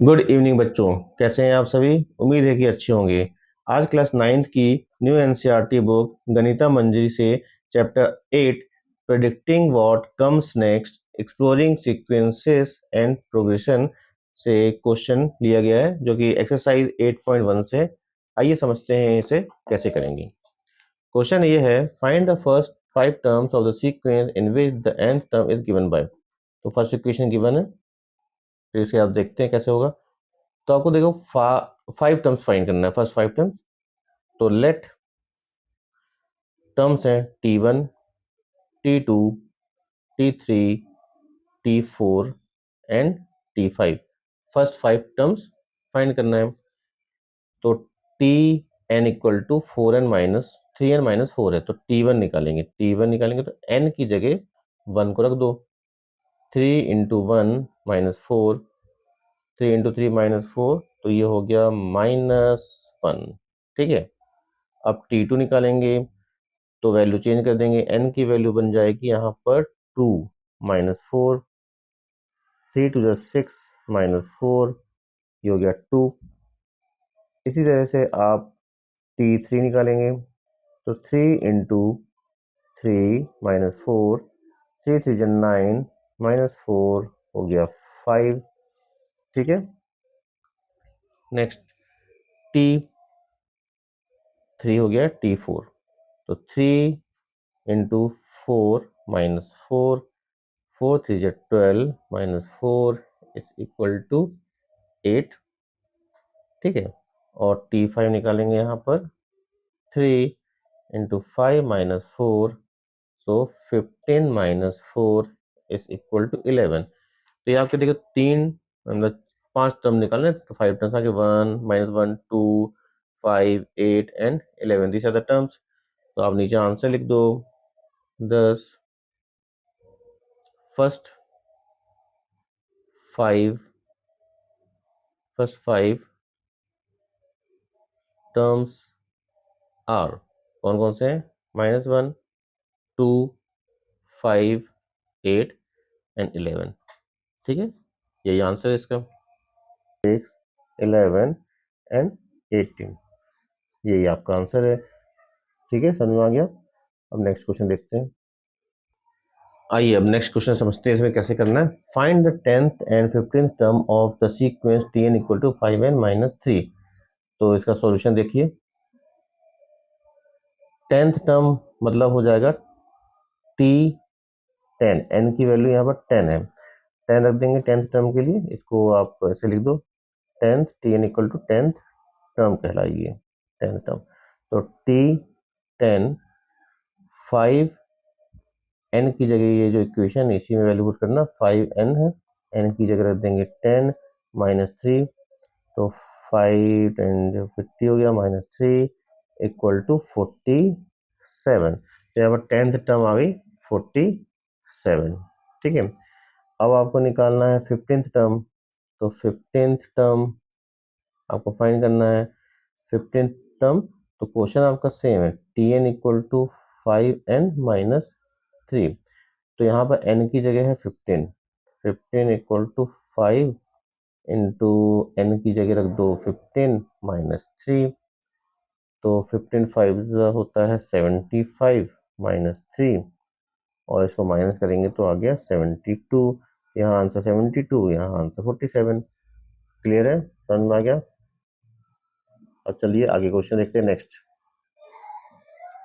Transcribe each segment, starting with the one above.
Good evening बच्चों, कैसे हैं आप सभी। उम्मीद है कि अच्छे होंगे। आज क्लास 9th की न्यू एनसीईआरटी बुक गणिता मंजरी से chapter 8 predicting what comes next exploring sequences and progression से क्वेश्चन लिया गया है, जो कि एक्सरसाइज 8.1 से। आइए समझते हैं इसे कैसे करेंगे। क्वेश्चन ये है, find the first 5 terms of the sequence in which the nth term is given by. तो फर्स्ट इक्वेशन गिवन है, तो इसे आप देखते हैं कैसे होगा। तो आपको देखो 5 टर्म्स फाइंड करना है, फर्स्ट 5 टर्म्स। तो लेट टर्म्स हैं T1, T2, T3, T4 and T5। First 5 terms find करना है। तो T N equal to 4n-3n-4 है, तो T1 निकालेंगे तो n की जगह 1 को रख दो। 3 × 1 - 4, 3 × 3 - 4, तो ये हो गया -1। ठीक है। अब T2 निकालेंगे तो वैल्यू चेंज कर देंगे, n की वैल्यू बन जाएगी यहाँ पर 2 - 4, 3 × 2 = 6 - 4, ये हो गया 2। इसी तरह से आप T3 निकालेंगे तो 3 × 3 - 4, 3 3 = 9 -4 हो गया 5। ठीक है। नेक्स्ट T3 हो गया T4, तो 3 × 4 - 4, 4 3 = 12 -4 इज इक्वल टू 8। ठीक है। और T5 निकालेंगे यहाँ पर 3 × 5 - 4, सो 15 - 4 इज इक्वल टू 11। तो ये आपके देखो तीन मतलब 5 टर्म निकालने, तो 5 टर्म्स आगे 1 -1 2 5 8 and 11, these are the terms. तो आप नीचे आंसर लिख दो। 10 फर्स्ट 5 टर्म्स आर, कौन कौन से हैं? -1 2 5 8 एंड 11। ठीक है, यही आंसर है इसका। 6 11 एंड 18, यही आपका आंसर है। ठीक है, समझ में आ गया। अब नेक्स्ट क्वेश्चन देखते हैं। आइए अब नेक्स्ट क्वेश्चन समझते हैं इसमें कैसे करना है। Find the 10th and 15th term of the sequence Tn equal to 5n-3। तो इसका सॉल्यूशन देखिए। 10th टर्म मतलब हो जाएगा T10, n की वैल्यू यहाँ पर 10 है, 10 रख देंगे 10th टर्म के लिए। इसको आप ऐसे लिख दो, 10th Tn equal to 10th term कहलाइए, 10th टर्म। तो T10 5 n की जगह, ये जो इक्वेशन इसी में वैल्यू पुट करना, 5n है, n की जगह रख देंगे 10 - 3, तो 5 एंड 50 हो गया -3 इक्वल टू 47। तो यहाँ पर 10th टर्म आ गई 47। ठीक है। अब आपको निकालना है 15th टर्म। तो 15th टर्म आपको फाइंड करना है। 15th टर्म, तो क्वेश्चन आपका सेम है, Tn इक्वल टू 5n - 3। तो यहाँ पर n की जगह है 15, 15 इक्वल टू 5 इंटू n की जगह रख दो 15 - 3, तो 15 5 होता है 75 -3, और इसको माइनस करेंगे तो आ गया 72। यहाँ आंसर 72, यहाँ आंसर 47। क्लियर है, समझ में आ गया। अब चलिए आगे क्वेश्चन देखते हैं नेक्स्ट।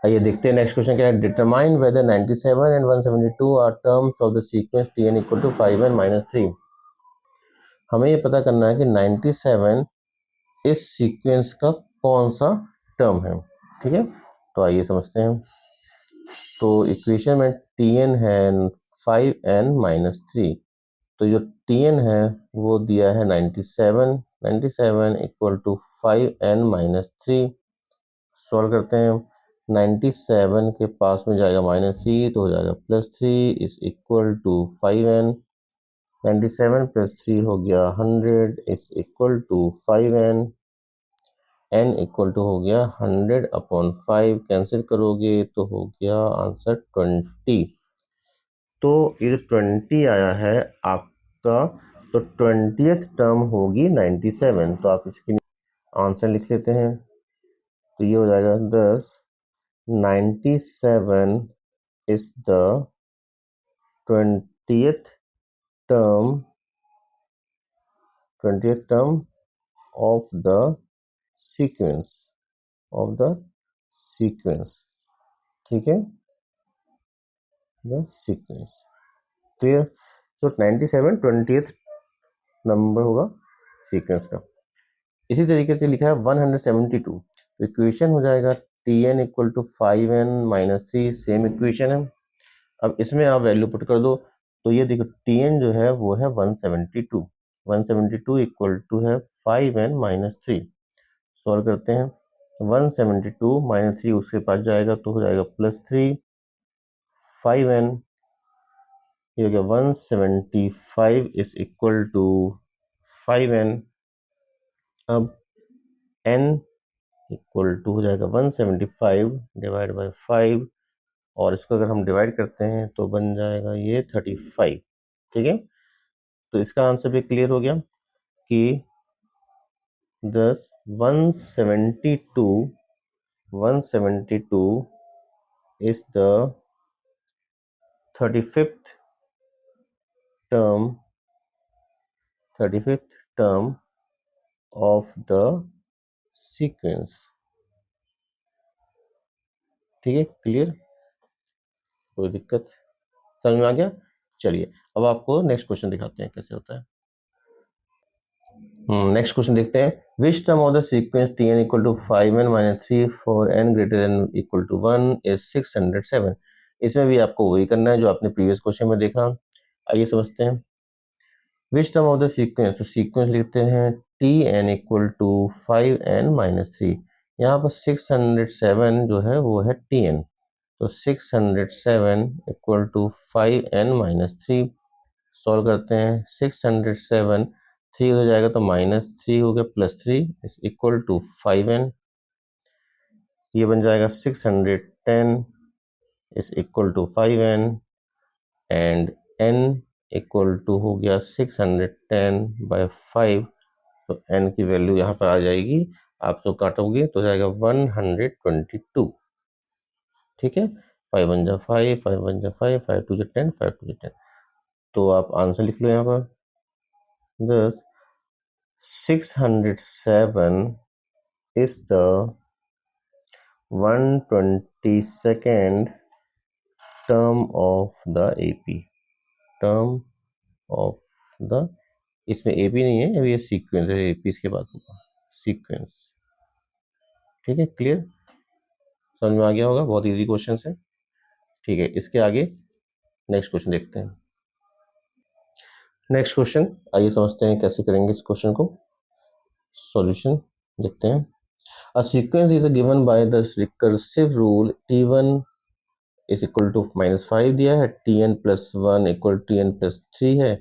आइए देखते हैं नेक्स्ट क्वेश्चन क्या है। Determine whether 97 and 172 are terms of the sequence Tn equal to 5n-3। हमें ये पता करना है कि 97 इस सीक्वेंस का कौन सा टर्म है। ठीक है, तो आइए समझते हैं। तो इक्वेशन में Tn है 5n - 3, तो जो Tn है वो दिया है 97, 97 इक्वल टू 5n - 3। सॉल्व करते हैं। 97 के पास में जाएगा -3, तो हो जाएगा +3 इज इक्वल टू 5n। 97 + 3 हो गया 100 is equal to 5n। n equal to हो गया 100/5, कैंसिल करोगे तो हो गया आंसर 20। तो ये जो 20 आया है आपका तो 20th टर्म होगी 97। तो आप इसकी आंसर लिख लेते हैं। तो ये हो जाएगा 10 97 is the 20th term of the sequence ठीक है, द सीक्वेंस। क्लियर। तो 97 20th नंबर होगा सीक्वेंस का। इसी तरीके से लिखा है 172। इक्वेशन हो जाएगा Tn equal to 5n-3, same equation है। अब इसमें आप वैल्यू पुट कर दो। तो ये देखो Tn जो है वो है 172। 172 इक्वल टू है 5n-3। सॉल्व करते हैं। 172 -3 उसके पास जाएगा तो हो जाएगा +3। 5n, ये हो गया 175 इज इक्वल टू 5n। अब n इक्वल टू हो जाएगा 175 डिवाइड बाई 5, और इसको अगर हम डिवाइड करते हैं तो बन जाएगा ये 35। ठीक है, तो इसका आंसर भी क्लियर हो गया कि 172 is the 35th term of the sequence. ठीक है, क्लियर, कोई दिक्कत समझ में आ गया। चलिए अब आपको नेक्स्ट क्वेश्चन दिखाते हैं कैसे होता है। नेक्स्ट क्वेश्चन देखते हैं। Which term of the sequence Tn equal to 5n-3 for n greater than equal to 1 is 607। इसमें भी आपको वही करना है जो आपने प्रीवियस क्वेश्चन में देखा। आइए समझते हैं। Which term of the sequence, तो सीक्वेंस लिखते हैं Tn इक्वल टू 5n-3। यहाँ पर 607 जो है वो है Tn, तो 607 इक्वल टू 5n-3। सॉल्व करते हैं। 607 3 हो जाएगा तो -3 हो गया, +3 इज इक्वल टू 5n। ये बन जाएगा 610 is equal to 5n, and n equal to हो गया 610/5। तो n की वैल्यू यहाँ पर आ जाएगी, आप जो काटोगे तो जाएगा 122। ठीक है, 5 1 जा 5, 5 1 जा 5, 5 2 जा 10, 5 2 जा 10। तो आप आंसर लिख लो यहाँ पर। thus 607 is the 122nd term of the AP, term of the, इसमें AP नहीं है, अभी ये सीक्वेंस है, AP इसके बाद होगा सीक्वेंस। ठीक है, क्लियर, समझ में आ गया होगा, बहुत इजी क्वेश्चन है। ठीक है, इसके आगे नेक्स्ट क्वेश्चन देखते हैं। नेक्स्ट क्वेश्चन, आइए समझते हैं कैसे करेंगे इस क्वेश्चन को। सॉल्यूशन देखते हैं। A sequence is given by the recursive rule T1 is equal to -5 दिया है, Tn plus 1 equal to Tn plus 3 है।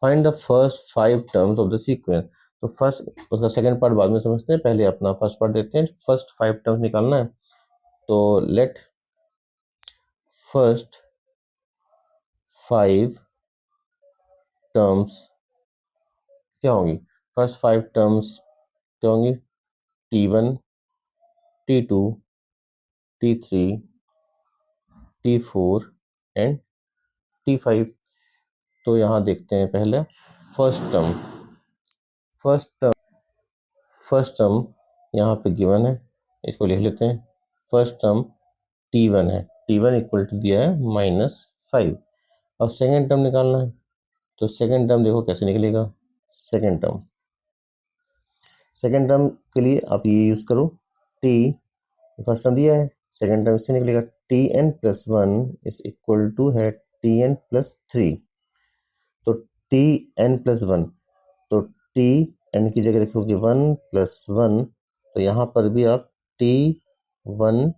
Find the first 5 terms of the sequence। तो फर्स्ट, उसका सेकंड पार्ट बाद में समझते हैं, पहले अपना फर्स्ट पार्ट देखते हैं। फर्स्ट 5 टर्म्स निकालना है, तो लेट फर्स्ट 5 टर्म्स क्या होंगी। फर्स्ट 5 टर्म्स क्या होंगी, T1, T2, T3, T4 and T5। तो यहाँ देखते हैं पहले फर्स्ट टर्म। फर्स्ट टर्म यहाँ पे गिवन है, इसको लिख लेते हैं। फर्स्ट टर्म T1 है, T1 इक्वल टू दिया है -5। अब सेकेंड टर्म निकालना है, तो सेकेंड टर्म देखो कैसे निकलेगा। सेकेंड टर्म के लिए आप ये यूज करो, T, फर्स्ट टर्म दिया है, सेकेंड टर्म इससे निकलेगा Tn plus 1 is equal to है Tn plus 3। तो Tn plus 1, तो Tn की जगह रखोगे 1 + 1, तो यहाँ पर भी आप T1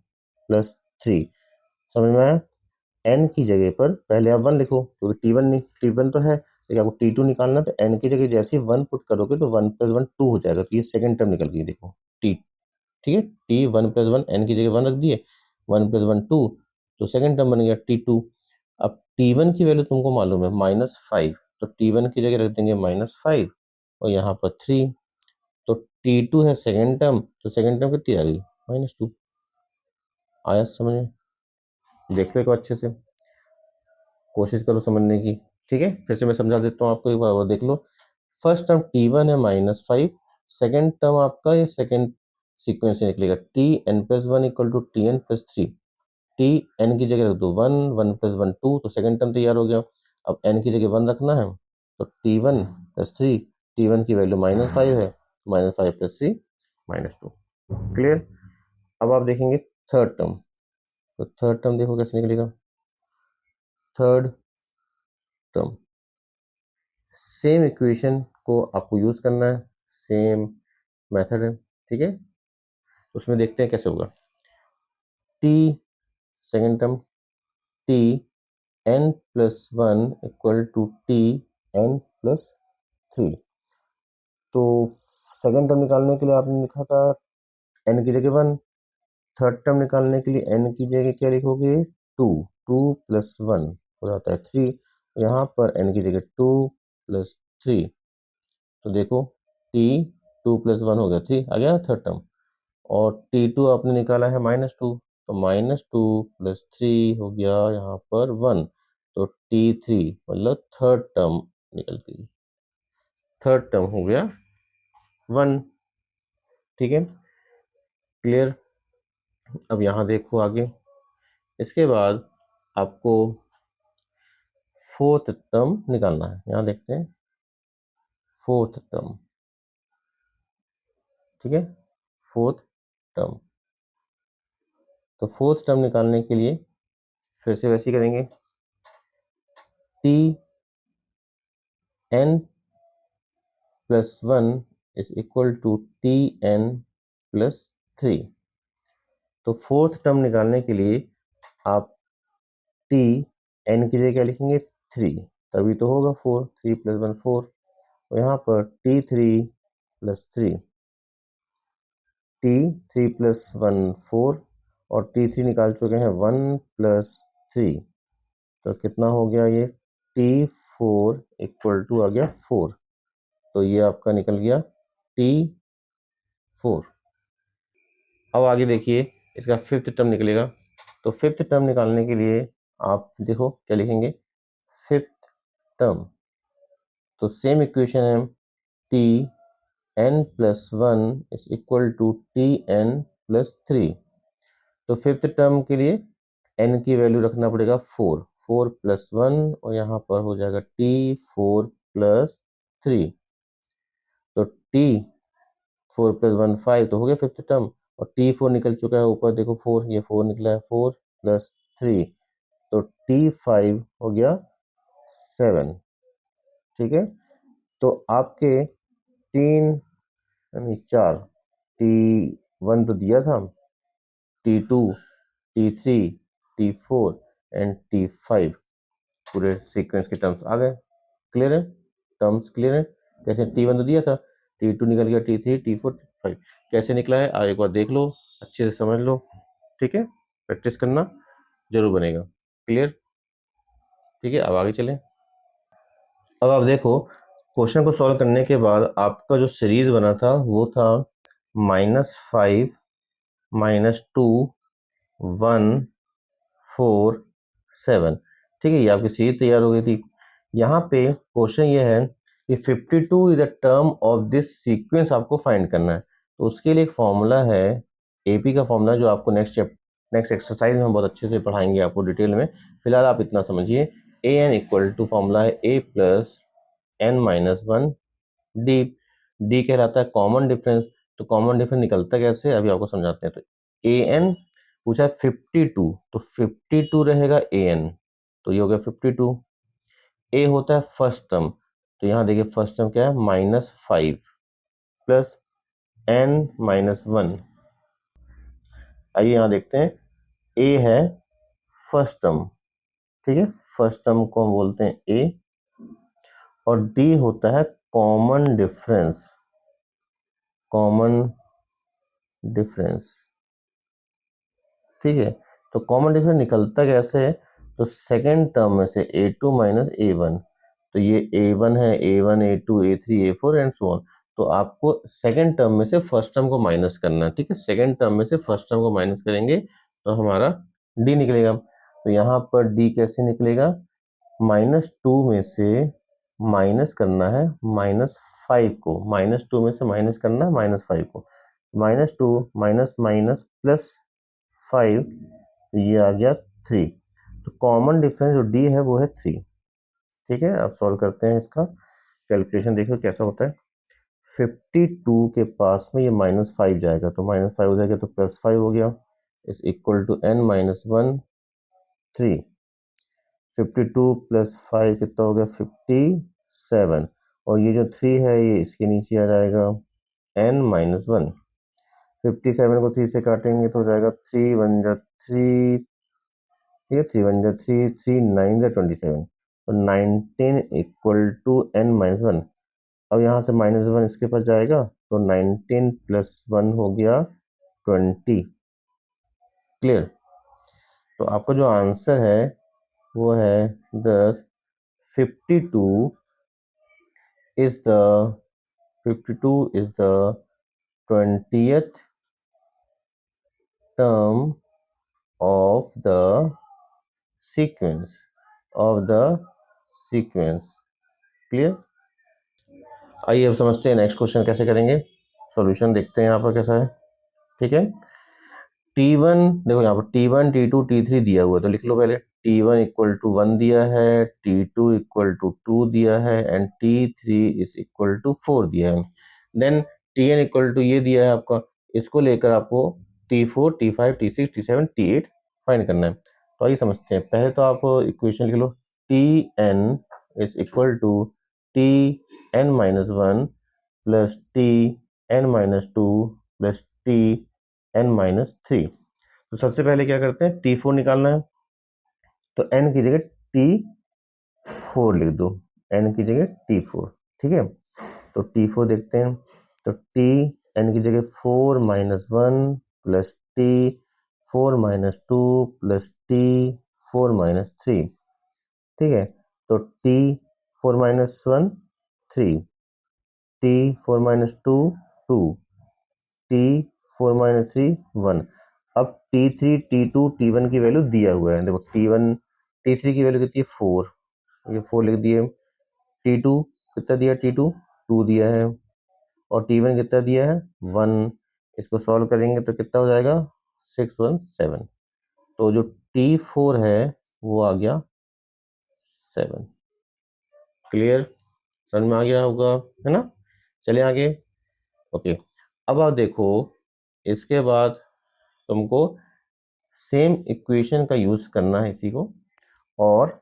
+ 3। समझ में आया। n की जगह पर पहले आप 1 लिखो, क्योंकि T1 तो है, लेकिन आपको T2 निकालना, तो n की जगह जैसे ही 1 पुट करोगे तो 1 + 1 2 हो जाएगा। तो ये सेकेंड टर्म निकल गई, देखो T। ठीक है, T1 + 1, n की जगह 1 रख दिए, 1 + 1 2, तो सेकेंड टर्म बन गया T2। अब T1 की वैल्यू तुमको मालूम है -5, तो T1 की जगह रख देंगे -5 और यहाँ पर 3। तो T2 है सेकेंड टर्म, तो सेकेंड टर्म कितनी आ गई -2। आया समझ में? देख लो अच्छे से, कोशिश करो समझने की। ठीक है, फिर से मैं समझा देता हूँ आपको एक बार और देख लो। फर्स्ट टर्म T1 है -5, सेकेंड टर्म आपका ये सेकेंड सीक्वेंस से निकलेगा Tn+1 = Tn+3। टी एन की जगह रख दो 1, 1 + 1 2, तो सेकेंड टर्म तैयार हो गया। अब एन की जगह 1 रखना है, तो T1+3, T1 की वैल्यू -5 है, -5 + 3 -2। क्लियर? अब आप देखेंगे थर्ड टर्म, तो थर्ड टर्म देखो कैसे निकलेगा। थर्ड टर्म सेम इक्वेशन को आपको यूज करना है, सेम मेथड है। ठीक है, उसमें देखते हैं कैसे होगा। T second term Tn+1 = Tn+3। तो सेकेंड टर्म निकालने के लिए आपने लिखा था n की जगह 1, थर्ड टर्म निकालने के लिए n की जगह क्या लिखोगे 2, 2 + 1 हो जाता है 3, यहाँ पर n की जगह 2 + 3, तो देखो t 2 + 1 हो गया 3 आ गया थर्ड टर्म। और T2 आपने निकाला है -2, तो -2 + 3 हो गया यहाँ पर 1, तो T3 मतलब थर्ड टर्म निकल गई, थर्ड टर्म हो गया 1। ठीक है, क्लियर? अब यहाँ देखो आगे, इसके बाद आपको फोर्थ टर्म निकालना है। यहाँ देखते हैं फोर्थ टर्म। ठीक है, फोर्थ टर्म, तो फोर्थ टर्म निकालने के लिए फिर से वैसे ही करेंगे। Tn+1 = Tn+3। तो फोर्थ टर्म निकालने के लिए आप टी एन की जगह क्या लिखेंगे 3, तभी तो होगा 4, 3 + 1 4, और यहाँ पर T3+3, T3 + 1 4, और T3 निकाल चुके हैं 1 + 3, तो कितना हो गया ये T4 = आ गया 4, तो ये आपका निकल गया T4। अब आगे देखिए, इसका फिफ्थ टर्म निकलेगा। तो फिफ्थ टर्म निकालने के लिए आप देखो क्या लिखेंगे फिफ्थ टर्म, तो सेम इक्वेशन है Tn+1 = Tn+3। तो फिफ्थ टर्म के लिए n की वैल्यू रखना पड़ेगा 4, 4 + 1, और यहाँ पर हो जाएगा T4+3, तो T4 + 1 5, तो हो गया फिफ्थ टर्म। और T4 निकल चुका है ऊपर, देखो 4, ये 4 निकला है, 4 + 3, तो T5 हो गया 7। ठीक है, तो आपके तीन यानी 4, T1 तो दिया था, T2, T3, T4 and T5 पूरे सीक्वेंस के टर्म्स आ गए। क्लियर है? टर्म्स क्लियर है? कैसे T1 तो दिया था, T2 निकल गया, T3, T4, T5 कैसे निकला है आप एक बार देख लो, अच्छे से समझ लो। ठीक है, प्रैक्टिस करना जरूर बनेगा। क्लियर? ठीक है, अब आगे चलें। अब आप देखो, क्वेश्चन को सॉल्व करने के बाद आपका जो सीरीज बना था वो था -5, -2, 1, 4, 7। ठीक है, ये आपकी सीरीज तैयार हो गई थी। यहाँ पे क्वेश्चन ये है कि 52 is a term of this sequence आपको फाइंड करना है। तो उसके लिए एक फॉर्मूला है, एपी का फॉर्मूला, जो आपको नेक्स्ट एक्सरसाइज में बहुत अच्छे से पढ़ाएंगे आपको डिटेल में। फिलहाल आप इतना समझिए, A N equal to formula है a + n-1 डी। डी कहलाता है कॉमन डिफरेंस। तो कॉमन डिफरेंस निकलता कैसे अभी आपको समझाते हैं। तो ए एन पूछा है 52, तो 52 रहेगा ए एन, तो ये हो गया 52। ए होता है फर्स्ट टर्म, तो यहाँ देखिए फर्स्ट टर्म क्या है -5 + n-1। आइए यहाँ देखते हैं, ए है फर्स्ट टर्म, ठीक है, फर्स्ट टर्म को हम बोलते हैं ए, और डी होता है कॉमन डिफरेंस, कॉमन डिफरेंस। ठीक है, तो कॉमन डिफरेंस निकलता कैसे है, तो सेकेंड टर्म में से A2 - A1, तो ये A1 है, A1, A2, A3, A4 and so on. तो आपको सेकेंड टर्म में से फर्स्ट टर्म को माइनस करना है, ठीक है। सेकेंड टर्म में से फर्स्ट टर्म को माइनस करेंगे तो हमारा D निकलेगा। तो यहाँ पर D कैसे निकलेगा, -2 में से माइनस करना है -5 को, -2 में से माइनस करना है -5 को, -2 माइनस माइनस +5, ये आ गया 3। तो कॉमन डिफरेंस जो D है वो है 3, ठीक है। अब सॉल्व करते हैं इसका, कैलकुलेशन देखो कैसा होता है। 52 के पास में ये -5 जाएगा तो -5 हो जाएगा तो +5 हो गया, is equal to n minus 1 3। 52 + 5 कितना हो गया 57, और ये जो 3 है ये इसके नीचे आ जाएगा n माइनस 1। 57 को 3 से काटेंगे तो हो जाएगा 3 1 जा 3, ठीक है, 3 1 जा 3, 3 9 जा 27, तो 19 इक्वल टू n माइनस 1। अब यहाँ से -1 इसके पास जाएगा तो 19 + 1 हो गया 20। क्लियर। तो आपका जो आंसर है वो है 10। 52 is the 52 is the 20th term of the sequence clear. आइए अब समझते हैं नेक्स्ट क्वेश्चन कैसे करेंगे। सॉल्यूशन देखते हैं यहाँ पर कैसा है, ठीक है। T1 देखो यहाँ पर T1 T2 T3 दिया हुआ है तो लिख लो पहले। T1 इक्वल टू 1 दिया है, T2 इक्वल टू 2 दिया है and T3 is equal to 4 दिया है। देन Tn इक्वल टू ये दिया है आपका, इसको लेकर आपको T4 T5 T6 T7 T8 find करना है। तो आइए समझते हैं। पहले तो आप इक्वेशन लिख लो, Tn is equal to Tn minus 1 plus Tn minus 2 plus Tn-3। तो सबसे पहले क्या करते हैं, T4 निकालना है तो n की जगह T4 लिख दो, n की जगह T4, ठीक है। तो T4 देखते हैं, तो T n की जगह 4 minus 1 plus T4 minus 2 plus T4 minus 3, ठीक है। तो T4 minus 1 3, T4 minus 2 2, T4 minus 3 1। अब T3 T2 T1 की वैल्यू दिया हुआ है, देखो T3 की वैल्यू कितनी है 4, ये 4 लिख दिए। T2 कितना दिया, T2 2 दिया है और T1 कितना दिया है 1। इसको सॉल्व करेंगे तो कितना हो जाएगा 617। तो जो T4 है वो आ गया 7। क्लियर, समझ में आ गया होगा, है ना। चलिए आगे। ओके, अब आप देखो इसके बाद तुमको सेम इक्वेशन का यूज करना है इसी को, और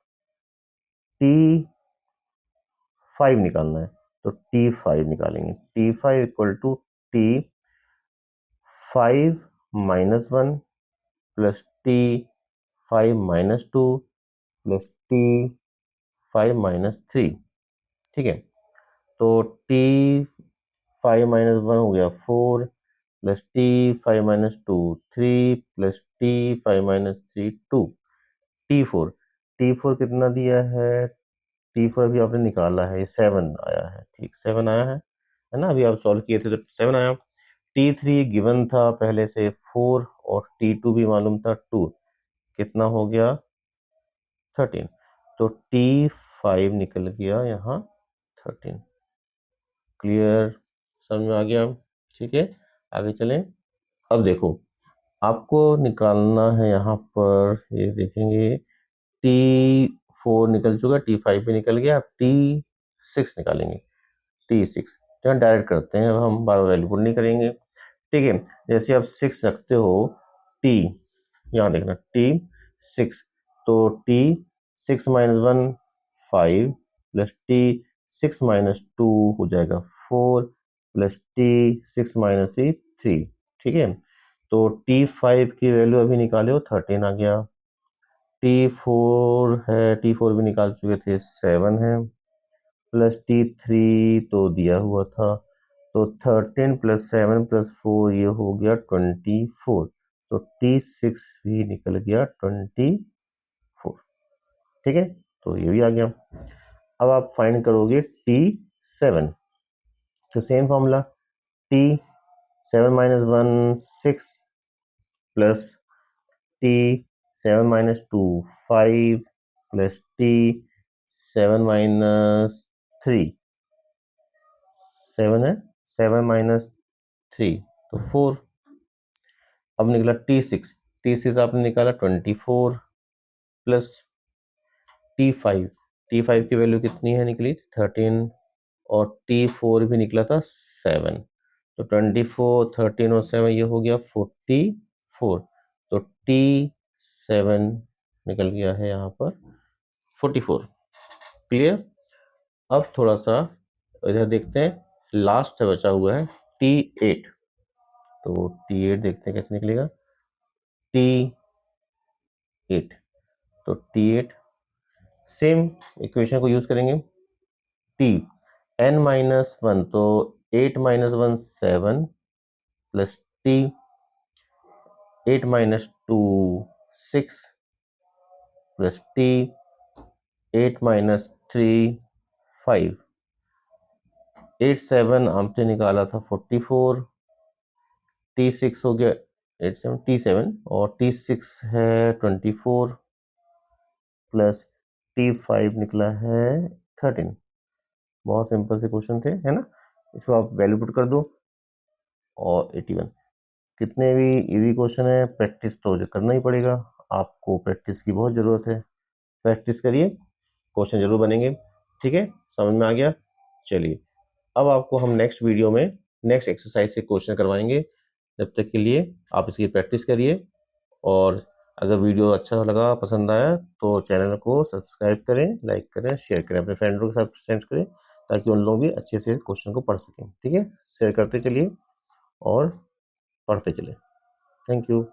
T5 निकालना है। तो T5 निकालेंगे, T5 equal to T5 minus 1 plus T5 minus 2 plus T5 minus 3, ठीक है। तो T5 माइनस 1 हो गया 4 plus T5 minus 2 3 plus T5 minus 3 2। T4 कितना दिया है, T4 अभी आपने निकाला है, ये 7 आया है, ठीक 7 आया है ना। अभी आप सॉल्व किए थे तो 7 आया। T3 गिवन था पहले से 4 और T2 भी मालूम था 2, कितना हो गया 13। तो T5 निकल गया यहाँ 13। क्लियर, समझ में आ गया, ठीक है। आगे चलें। अब देखो आपको निकालना है यहाँ पर, ये देखेंगे T4 निकल चुका, T5 भी निकल गया, अब T6 निकालेंगे। T6 तो यहाँ डायरेक्ट करते हैं, अब हम बार वैल्यू पुट नहीं करेंगे, ठीक है। जैसे आप 6 रखते हो T, यहाँ देखना T6, तो T6 minus 1 5 plus T6 minus 2 हो जाएगा 4 प्लस T6 माइनस 3, ठीक है। तो T5 की वैल्यू अभी निकाले हो 13 आ गया। T4 है, T4 भी निकाल चुके थे 7 है, प्लस T3 तो दिया हुआ था, तो 13 प्लस 7 प्लस 4 ये हो गया 24। तो T6 भी निकल गया 24, ठीक है। तो ये भी आ गया। अब आप फाइंड करोगे T7, तो same formula T7 minus 1 6 plus T7 minus 2 5 plus T7 minus 3 7 है, 7 माइनस 3 तो 4। अब निकला T6 आपने निकाला 24 प्लस T5 की वैल्यू कितनी है निकली 13 और T4 भी निकला था 7, तो 24 13 और 7 ये हो गया 44, तो T7 निकल गया है यहाँ पर 44। क्लियर। अब थोड़ा सा इधर देखते हैं, लास्ट बचा हुआ है T8, तो T8 देखते हैं कैसे निकलेगा। T8, तो T8 सेम इक्वेशन को यूज करेंगे। N माइनस 1, तो 8 minus 1 7 plus T8 minus 2 6 plus T8 minus 3 5। 8 7 आपने निकाला था 44, T6 हो गया 8 7 T7 और T6 है 24 प्लस T5 निकला है 13। बहुत सिंपल से क्वेश्चन थे, है ना। इसको आप वैल्यू पुट कर दो और 81। कितने भी इजी क्वेश्चन है, प्रैक्टिस तो जो करना ही पड़ेगा, आपको प्रैक्टिस की बहुत ज़रूरत है। प्रैक्टिस करिए, क्वेश्चन जरूर बनेंगे। ठीक है, समझ में आ गया। चलिए, अब आपको हम नेक्स्ट वीडियो में नेक्स्ट एक्सरसाइज से क्वेश्चन करवाएंगे। जब तक के लिए आप इसकी प्रैक्टिस करिए, और अगर वीडियो अच्छा लगा, पसंद आया, तो चैनल को सब्सक्राइब करें, लाइक करें, शेयर करें, अपने फ्रेंडों के साथ सेंड करें, ताकि उन लोग भी अच्छे से क्वेश्चन को पढ़ सकें। ठीक है, शेयर करते चलिए और पढ़ते चले। Thank you.